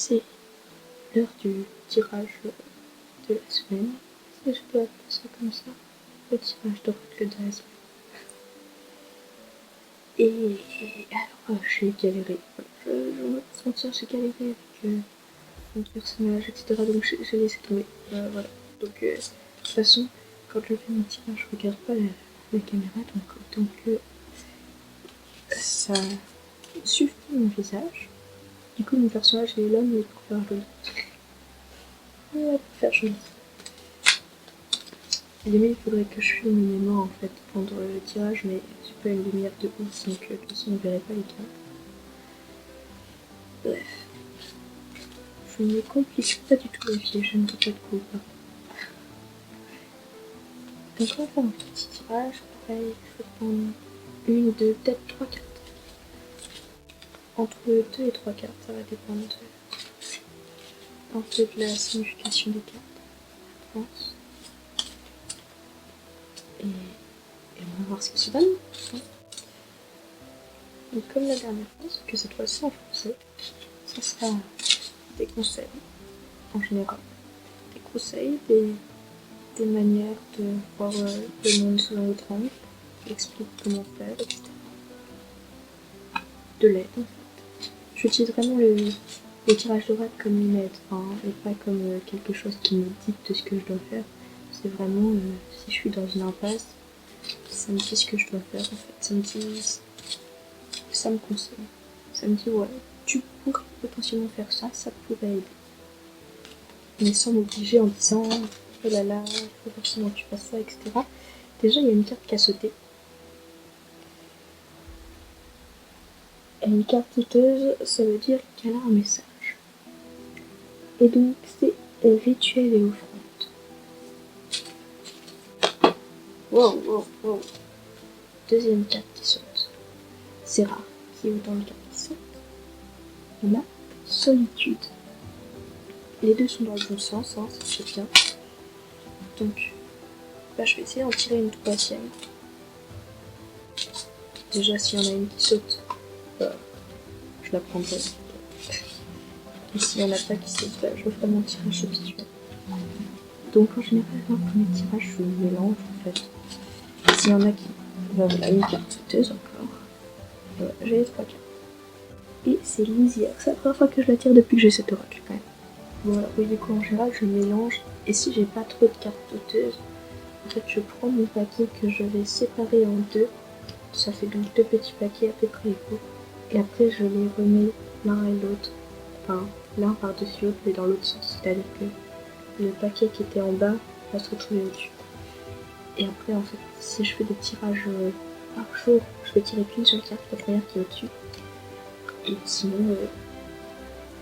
c'est l'heure du tirage de la semaine, si je peux appeler ça comme ça, le tirage d'oracle de la semaine. Et alors, j'ai galéré, je vais pas se mentir, j'ai galéré avec mon personnage, etc. Donc j'ai laissé tomber, voilà. Donc de toute façon, quand je fais mon tirage, je regarde pas la caméra, donc autant que ça suffit mon visage. Du coup, mon personnage est là, mais pour faire joli. Ouais, pour faire joli. Limite, il faudrait que je filme mes mains en fait pendant le tirage, mais j'ai pas une lumière de ouf, donc de toute façon, on verrait pas les cartes. Bref. Je ne complique pas du tout la vie, je ne veux pas de coup. Donc, on va faire un petit tirage. Pareil, je vais prendre une, deux, peut-être 3 cartes. Entre 2 et 3 cartes, ça va dépendre un peu de la signification des cartes, je pense. Et on va voir ce qui se donne. Donc, comme la dernière fois, sauf que cette fois-ci en français, ça sera des conseils en général. Des conseils, des manières de voir le monde selon l'autre angle, qui explique comment faire, etc. De l'aide en fait. J'utilise vraiment le tirage d'oracle comme une aide, et pas comme quelque chose qui me dicte ce que je dois faire. C'est vraiment si je suis dans une impasse, ça me dit ce que je dois faire en fait. Ça me conseille. Ça me dit ouais, tu pourrais potentiellement faire ça, ça pourrait aider. Mais sans m'obliger en disant oh là là, il faut forcément que tu fasses ça, etc. Déjà, il y a une carte qui a sauté. Et une carte douteuse, ça veut dire qu'elle a un message. Et donc, c'est rituel et offrande. Wow. Deuxième carte qui saute. C'est rare qu'il y ait autant de cartes qui sautent. On a solitude. Les deux sont dans le bon sens, hein, c'est bien. Donc, je vais essayer d'en tirer une troisième. Déjà, s'il y en a une qui saute, je la prendrai. Et s'il n'y en a pas qui saute, je ferai mon tirage habituel. Donc, en général, dans le premier tirage, je mélange en fait. S'il y en a qui. Voilà, une carte sauteuse encore. Voilà, j'ai les 3 cartes. Et c'est lisière. C'est la première fois que je la tire depuis que j'ai cet oracle quand même. Voilà, oui, du coup, en général, je mélange. Et si j'ai pas trop de cartes sauteuses, en fait, je prends mon paquet que je vais séparer en deux. Ça fait donc 2 petits paquets à peu près égaux. Et après, je les remets l'un et l'autre. Enfin, l'un par-dessus l'autre, mais dans l'autre sens. C'est-à-dire que le paquet qui était en bas va se retrouver au-dessus. Et après, en fait, si je fais des tirages par jour, je vais tirer qu'une seule carte, la première qui est au-dessus. Et sinon,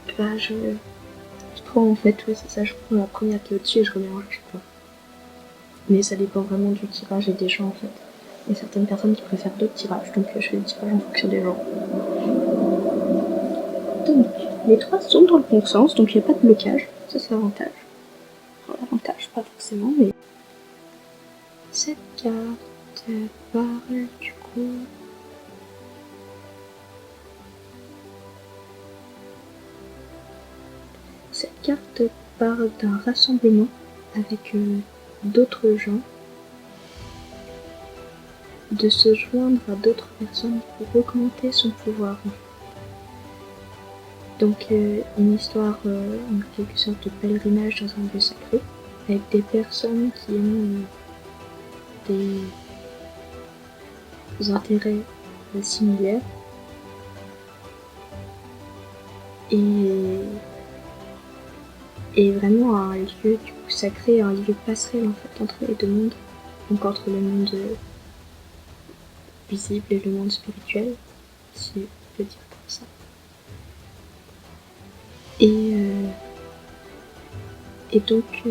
je prends en fait, oui, c'est ça, je prends la première qui est au-dessus et je remélange à chaque fois. Mais ça dépend vraiment du tirage et des gens en fait. Il y a certaines personnes qui préfèrent d'autres tirages, donc je fais des tirages en fonction des gens. Donc, les 3 sont dans le bon sens, donc il n'y a pas de blocage, ça c'est l'avantage. Enfin, l'avantage, pas forcément, mais. Cette carte parle du coup. Cette carte parle d'un rassemblement avec d'autres gens, de se joindre à d'autres personnes pour augmenter son pouvoir. Donc une histoire en quelque sorte de pèlerinage dans un lieu sacré, avec des personnes qui ont des intérêts similaires. Et vraiment un lieu du coup sacré, un lieu passerelle en fait entre les deux mondes, donc entre le monde visible et le monde spirituel, si on peut dire comme ça. Et donc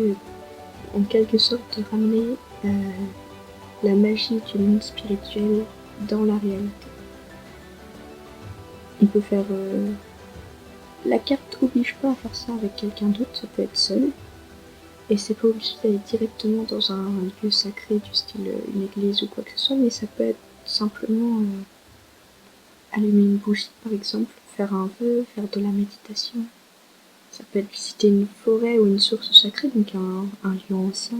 en quelque sorte de ramener la magie du monde spirituel dans la réalité. On peut faire la carte oblige pas à faire ça avec quelqu'un d'autre, ça peut être seul. Et c'est pas obligé d'aller directement dans un lieu sacré du style une église ou quoi que ce soit, mais ça peut être simplement allumer une bougie par exemple, faire un vœu, faire de la méditation. Ça peut être visiter une forêt ou une source sacrée, donc un lieu ancien.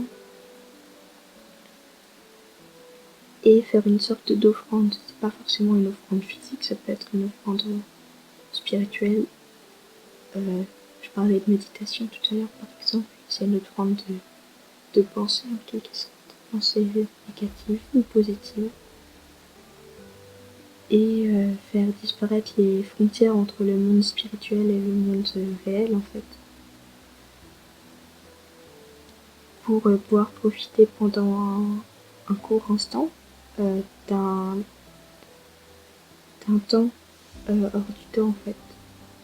Et faire une sorte d'offrande. C'est pas forcément une offrande physique, ça peut être une offrande spirituelle. Je parlais de méditation tout à l'heure, par exemple. C'est une offrande de pensée en quelque sorte. Pensée négative ou positive. Et faire disparaître les frontières entre le monde spirituel et le monde réel en fait. Pour pouvoir profiter pendant un court instant d'un temps hors du temps en fait.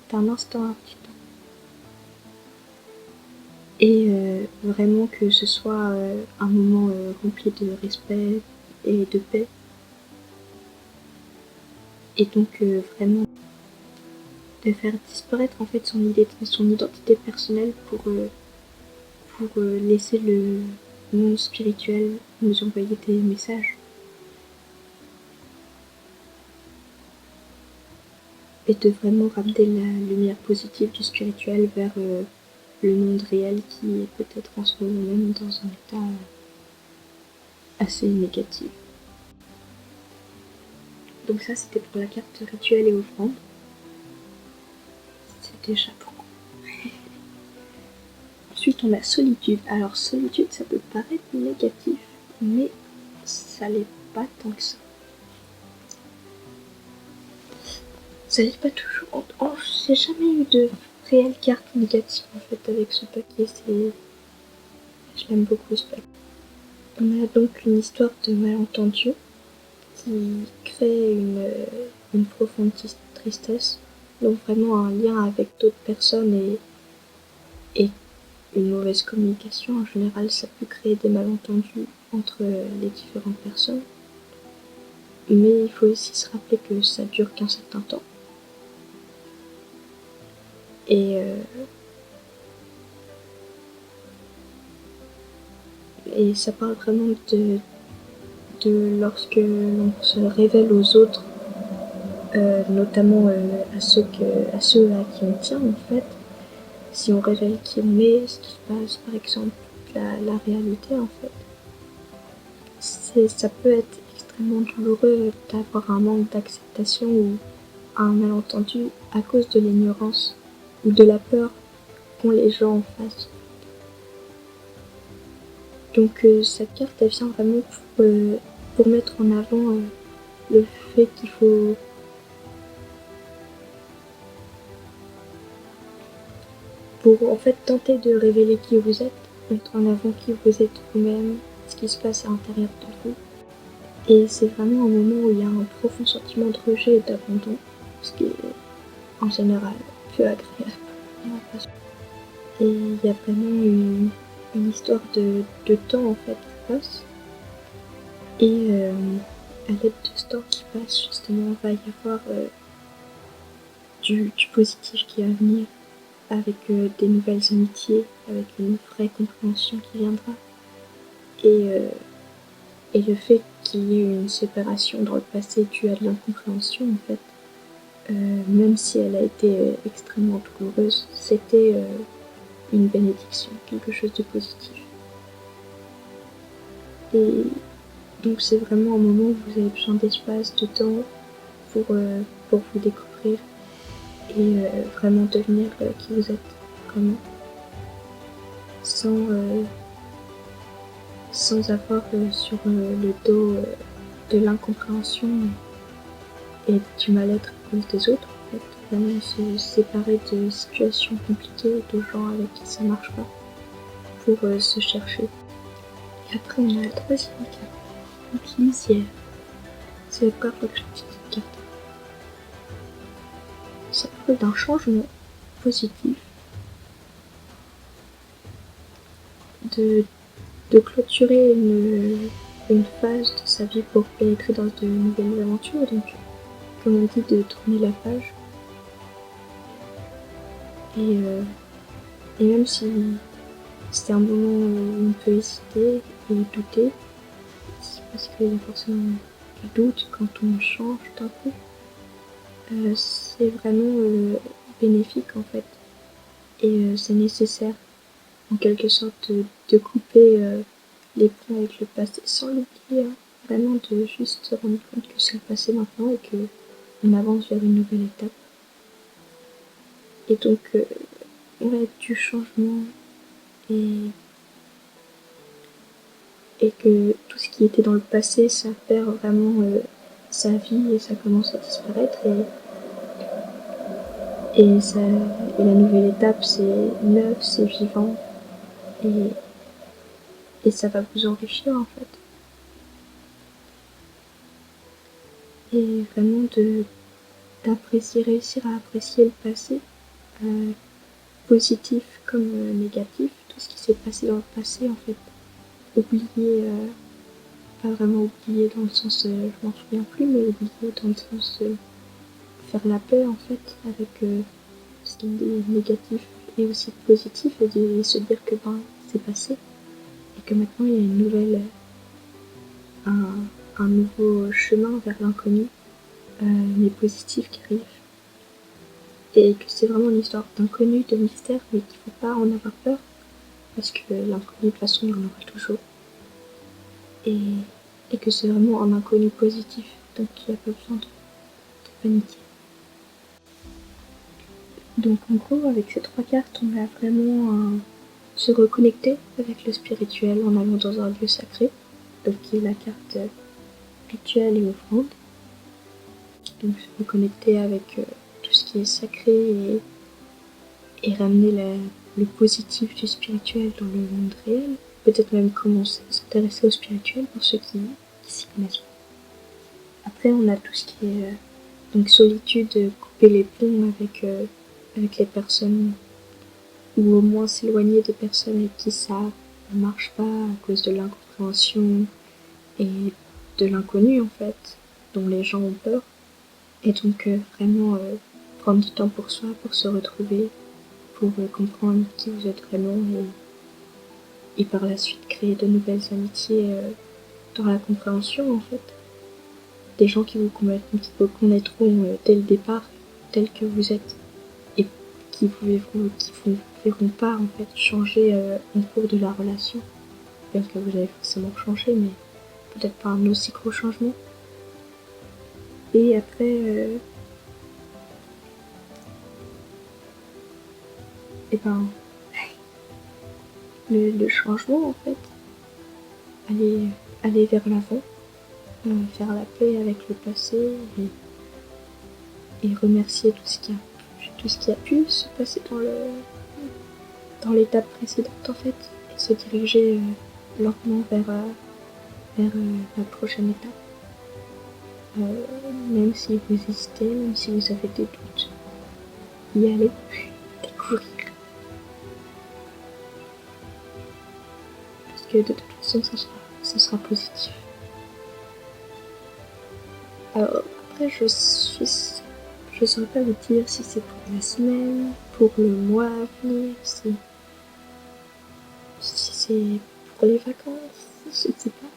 D'un instant hors du temps. Et vraiment que ce soit un moment rempli de respect et de paix. Et donc vraiment de faire disparaître en fait son identité personnelle pour laisser le monde spirituel nous envoyer des messages. Et de vraiment ramener la lumière positive du spirituel vers le monde réel qui est peut-être en ce moment même dans un état assez négatif. Donc ça c'était pour la carte rituel et offrande. C'est déjà beaucoup. Ensuite on a solitude. Alors solitude ça peut paraître négatif, mais ça l'est pas tant que ça. Ça l'est pas toujours. J'ai jamais eu de réelle carte négative en fait avec ce paquet. Je l'aime beaucoup ce paquet. On a donc une histoire de malentendu qui crée une profonde tristesse, donc vraiment un lien avec d'autres personnes et une mauvaise communication. En général, ça peut créer des malentendus entre les différentes personnes. Mais il faut aussi se rappeler que ça dure qu'un certain temps. Et ça parle vraiment de lorsque l'on se révèle aux autres, notamment à ceux à qui on tient en fait. Si on révèle qui on est, ce qui se passe, par exemple, la réalité en fait. Ça peut être extrêmement douloureux d'avoir un manque d'acceptation ou un malentendu à cause de l'ignorance ou de la peur qu'ont les gens en face. Donc cette carte elle vient vraiment pour mettre en avant le fait qu'il faut pour en fait tenter de révéler qui vous êtes, mettre en avant qui vous êtes vous-même, ce qui se passe à l'intérieur de vous. Et c'est vraiment un moment où il y a un profond sentiment de rejet et d'abandon, ce qui est en général peu agréable. Et il y a vraiment une histoire de temps en fait qui passe. Et à l'aide de ce temps qui passe, justement, il va y avoir du positif qui va venir, avec des nouvelles amitiés, avec une vraie compréhension qui viendra. Et le fait qu'il y ait une séparation dans le passé due à de l'incompréhension, en fait, même si elle a été extrêmement douloureuse, c'était une bénédiction, quelque chose de positif. Et donc c'est vraiment un moment où vous avez besoin d'espace, de temps pour vous découvrir et vraiment devenir qui vous êtes, vraiment, sans avoir sur le dos de l'incompréhension et du mal-être à cause des autres. En fait. Vraiment se séparer de situations compliquées, de gens avec qui ça marche pas, pour se chercher. Et après on a la troisième carte, donc l'isière. C'est la première fois que je dis cette carte. Ça parle d'un changement positif, de clôturer une phase de sa vie pour pénétrer dans de nouvelles aventures, donc comme on dit, de tourner la page. Et même si c'est un moment où on peut hésiter et douter, c'est parce qu'il y a forcément du doute quand on change d'un coup, c'est vraiment bénéfique en fait. Et c'est nécessaire, en quelque sorte, de couper les ponts avec le passé sans l'oublier, hein. Vraiment de juste se rendre compte que c'est le passé maintenant et que on avance vers une nouvelle étape. Et donc, ouais, du changement et, et que tout ce qui était dans le passé, ça perd vraiment sa vie et ça commence à disparaître. Et la nouvelle étape, c'est neuf, c'est vivant. Et, et ça va vous enrichir en fait. Et vraiment d'apprécier, réussir à apprécier le passé, positif comme négatif, tout ce qui s'est passé dans le passé en fait. Oublier, pas vraiment oublier dans le sens je m'en souviens plus, mais oublier dans le sens faire la paix en fait avec ce qui est négatif et aussi positif et se dire que ben c'est passé et que maintenant il y a une nouvelle, un nouveau chemin vers l'inconnu, mais positif qui arrive. Et que c'est vraiment une histoire d'inconnu, de mystère, mais qu'il ne faut pas en avoir peur, parce que l'inconnu, de toute façon, il y en aura toujours. Et que c'est vraiment un inconnu positif, donc il n'y a pas besoin de paniquer. Donc en gros, avec ces 3 cartes, on va vraiment se reconnecter avec le spirituel en allant dans un lieu sacré, donc qui est la carte rituel et offrande. Donc se reconnecter avec tout ce qui est sacré et ramener le positif du spirituel dans le monde réel. Peut-être même commencer à s'intéresser au spirituel pour ceux qui s'y connaissent pas. Après, on a tout ce qui est donc solitude, couper les ponts avec les personnes, ou au moins s'éloigner des personnes avec qui ça ne marche pas à cause de l'incompréhension et de l'inconnu en fait, dont les gens ont peur. Et donc vraiment prendre du temps pour soi, pour se retrouver, pour comprendre qui vous êtes vraiment et par la suite créer de nouvelles amitiés dans la compréhension en fait. Des gens qui vous connaîtront dès le départ, tel que vous êtes, et qui vous verront pas en fait changer en cours de la relation. Bien que vous avez forcément changé, mais peut-être pas un aussi gros changement. Et après, et ben, le changement en fait, aller vers l'avant, faire la paix avec le passé et remercier tout ce qui a pu se passer dans l'étape précédente en fait, et se diriger lentement vers la prochaine étape. Même si vous hésitez, même si vous avez des doutes, y aller, découvrir. Parce que de toute façon, ça sera positif. Alors après, je saurais pas vous dire si c'est pour la semaine, pour le mois à venir, si c'est pour les vacances, je sais pas.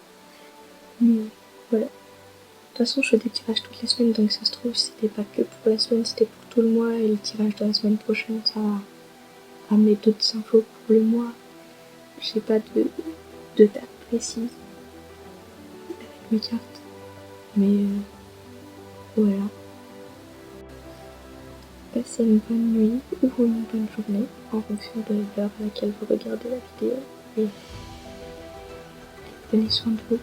Mais voilà. De toute façon, je fais des tirages toutes les semaines, donc ça se trouve, c'était pas que pour la semaine, c'était pour tout le mois, et le tirage de la semaine prochaine, ça va ramener d'autres infos pour le mois. J'ai pas de date précise avec mes cartes, mais voilà. Passez une bonne nuit ou une bonne journée en fonction de l'heure à laquelle vous regardez la vidéo, et prenez soin de vous.